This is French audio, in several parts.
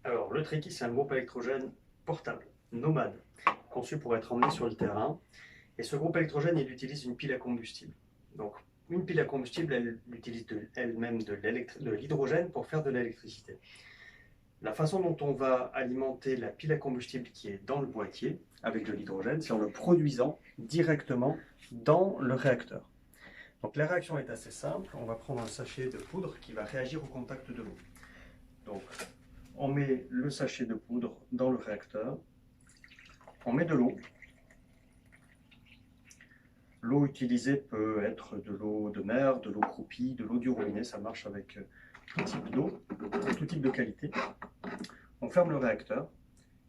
Alors, le Trekkie, c'est un groupe électrogène portable, nomade, conçu pour être emmené sur le terrain. Et ce groupe électrogène, il utilise une pile à combustible. Donc, une pile à combustible, elle utilise elle-même de l'hydrogène pour faire de l'électricité. La façon dont on va alimenter la pile à combustible qui est dans le boîtier avec de l'hydrogène, c'est en le produisant directement dans le réacteur. Donc la réaction est assez simple. On va prendre un sachet de poudre qui va réagir au contact de l'eau. Donc on met le sachet de poudre dans le réacteur, on met de l'eau. L'eau utilisée peut être de l'eau de mer, de l'eau croupie, de l'eau du robinet, ça marche avec tout type d'eau, tout type de qualité. On ferme le réacteur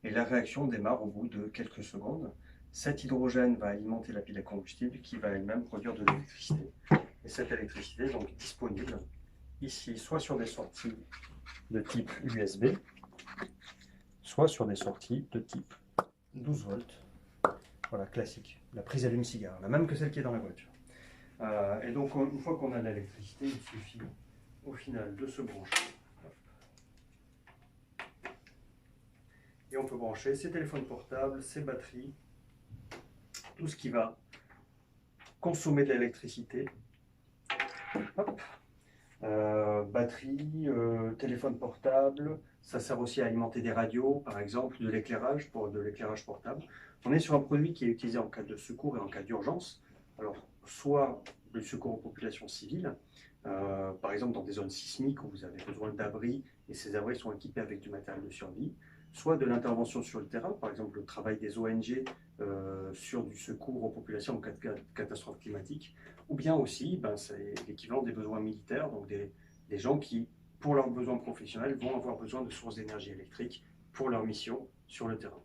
et la réaction démarre au bout de quelques secondes. Cet hydrogène va alimenter la pile à combustible qui va elle-même produire de l'électricité. Et cette électricité est donc disponible ici, soit sur des sorties de type USB, soit sur des sorties de type 12 volts. Voilà, classique. La prise allume-cigare, la même que celle qui est dans la voiture. Et donc, une fois qu'on a de l'électricité, il suffit au final de se brancher. Et on peut brancher ses téléphones portables, ses batteries, tout ce qui va consommer de l'électricité. Batterie, téléphone portable, ça sert aussi à alimenter des radios, par exemple, de l'éclairage, pour de l'éclairage portable. On est sur un produit qui est utilisé en cas de secours et en cas d'urgence. Alors, soit le secours aux populations civiles, par exemple dans des zones sismiques où vous avez besoin d'abris et ces abris sont équipés avec du matériel de survie, soit de l'intervention sur le terrain, par exemple le travail des ONG sur du secours aux populations en cas de catastrophe climatique, ou bien aussi, c'est l'équivalent des besoins militaires, donc des gens qui, pour leurs besoins professionnels, vont avoir besoin de sources d'énergie électrique pour leur mission sur le terrain.